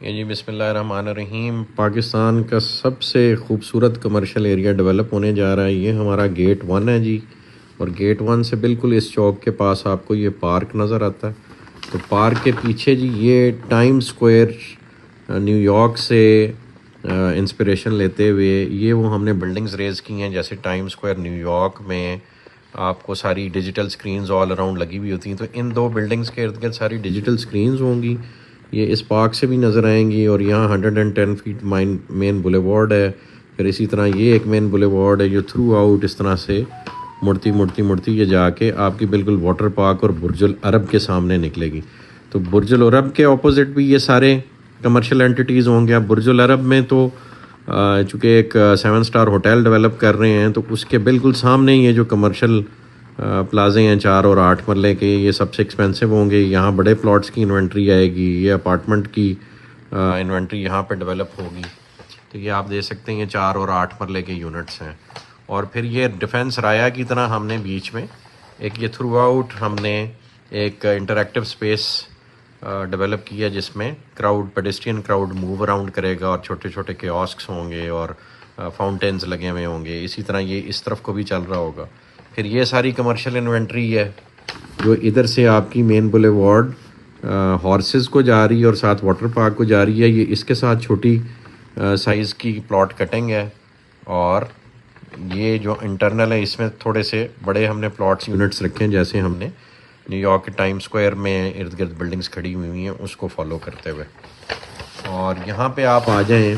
جی بسم اللہ الرحمن الرحیم۔ پاکستان کا سب سے خوبصورت کمرشل ایریا ڈیولپ ہونے جا رہا ہے۔ یہ ہمارا گیٹ 1 ہے جی، اور گیٹ 1 سے بالکل اس چوک کے پاس آپ کو یہ پارک نظر آتا ہے۔ تو پارک کے پیچھے جی یہ ٹائم اسکوائر نیو یارک سے انسپریشن لیتے ہوئے یہ وہ ہم نے بلڈنگز ریز کی ہیں، جیسے ٹائم اسکوائر نیو یارک میں آپ کو ساری ڈیجیٹل سکرینز آل اراؤنڈ لگی ہوئی ہوتی ہیں، تو ان دو بلڈنگز کے ارد گرد ساری ڈیجیٹل سکرینز ہوں گی، یہ اس پارک سے بھی نظر آئیں گی۔ اور یہاں 110 فیٹ مین بولیوارڈ ہے، پھر اسی طرح یہ ایک مین بولیوارڈ ہے جو تھرو آؤٹ اس طرح سے مڑتی یہ جا کے آپ کی بالکل واٹر پارک اور برج العرب کے سامنے نکلے گی۔ تو برج العرب کے اپوزٹ بھی یہ سارے کمرشل انٹیٹیز ہوں گے۔ اب برج العرب میں تو چونکہ ایک 7 اسٹار ہوٹل ڈیولپ کر رہے ہیں، تو اس کے بالکل سامنے یہ جو کمرشل پلازے ہیں 4 اور 8 مرلے کے، یہ سب سے ایکسپینسو ہوں گے۔ یہاں بڑے پلاٹس کی انوینٹری آئے گی، یہ اپارٹمنٹ کی انوینٹری یہاں پہ ڈیولپ ہوگی۔ تو یہ آپ دیکھ سکتے ہیں یہ 4 اور 8 مرلے کے یونٹس ہیں۔ اور پھر یہ ڈیفنس رایا کی طرح ہم نے بیچ میں ایک یہ تھرو آؤٹ ہم نے ایک انٹریکٹیو اسپیس ڈیولپ کیا، جس میں پیڈسٹرین کراؤڈ موو اراؤنڈ کرے گا، اور چھوٹے چھوٹے کیوسکس ہوں گے اور فاؤنٹینز لگے ہوئے ہوں گے۔ اسی طرح یہ اس طرف کو بھی چل رہا ہوگا۔ پھر یہ ساری کمرشل انوینٹری ہے جو ادھر سے آپ کی مین بولیوارڈ ہارسز کو جا رہی ہے اور ساتھ واٹر پارک کو جا رہی ہے۔ یہ اس کے ساتھ چھوٹی سائز کی پلاٹ کٹنگ ہے، اور یہ جو انٹرنل ہے اس میں تھوڑے سے بڑے ہم نے پلاٹس یونٹس رکھے ہیں، جیسے ہم نے نیو یارک کے ٹائم اسکوائر میں ارد گرد بلڈنگز کھڑی ہوئی ہیں اس کو فالو کرتے ہوئے۔ اور یہاں پہ آپ آ جائیں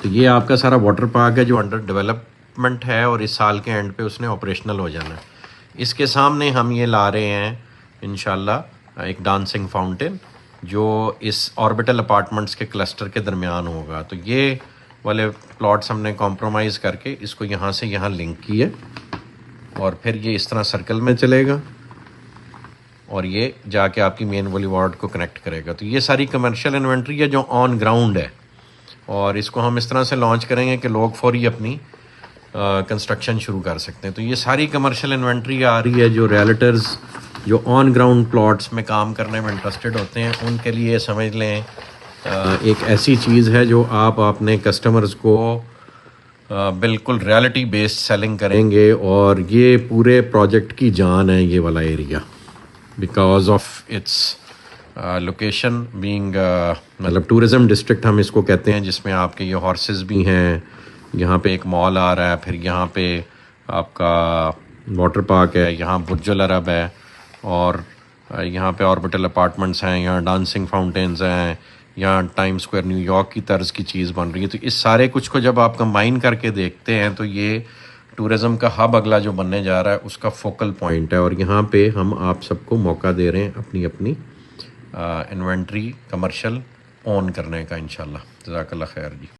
تو یہ آپ کا سارا واٹر پارک ہے جو انڈر ڈیولپمنٹ ہے، اور اس سال کے اینڈ پہ اس نے آپریشنل ہو جانا ہے۔ اس کے سامنے ہم یہ لا رہے ہیں انشاءاللہ ایک ڈانسنگ فاؤنٹین جو اس آربٹل اپارٹمنٹس کے کلسٹر کے درمیان ہوگا۔ تو یہ والے پلاٹس ہم نے کمپرومائز کر کے اس کو یہاں سے یہاں لنک کی ہے، اور پھر یہ اس طرح سرکل میں چلے گا اور یہ جا کے آپ کی مین بولیوارڈ کو کنیکٹ کرے گا۔ تو یہ ساری کمرشل انوینٹری ہے جو آن گراؤنڈ ہے، اور اس کو ہم اس طرح سے لانچ کریں گے کہ لوگ فوری اپنی کنسٹرکشن شروع کر سکتے ہیں۔ تو یہ ساری کمرشل انوینٹری آ رہی ہے جو ریئلٹرز جو آن گراؤنڈ پلاٹس میں کام کرنے میں انٹرسٹڈ ہوتے ہیں، ان کے لیے سمجھ لیں ایک ایسی چیز ہے جو آپ اپنے کسٹمرز کو بالکل ریالٹی بیسڈ سیلنگ کریں گے، اور یہ پورے پروجیکٹ کی جان ہے یہ والا area, because of its location being مطلب ٹورزم ڈسٹرکٹ ہم اس کو کہتے ہیں، جس میں آپ کے یہ ہارسز بھی ہیں، یہاں پہ ایک مال آ رہا ہے، پھر یہاں پہ آپ کا واٹر پارک ہے، یہاں برج العرب ہے، اور یہاں پہ آربٹل اپارٹمنٹس ہیں، یہاں ڈانسنگ فاؤنٹینز ہیں، یہاں ٹائم اسکوائر نیو یارک کی طرز کی چیز بن رہی ہے۔ تو اس سارے کچھ کو جب آپ کمبائن کر کے دیکھتے ہیں تو یہ ٹورزم کا ہب اگلا جو بننے جا رہا ہے اس کا فوکل پوائنٹ ہے، اور یہاں پہ ہم آپ سب کو موقع دے رہے ہیں اپنی انوینٹری کمرشل اون کرنے کا انشاءاللہ۔ جزاک اللہ خیر جی۔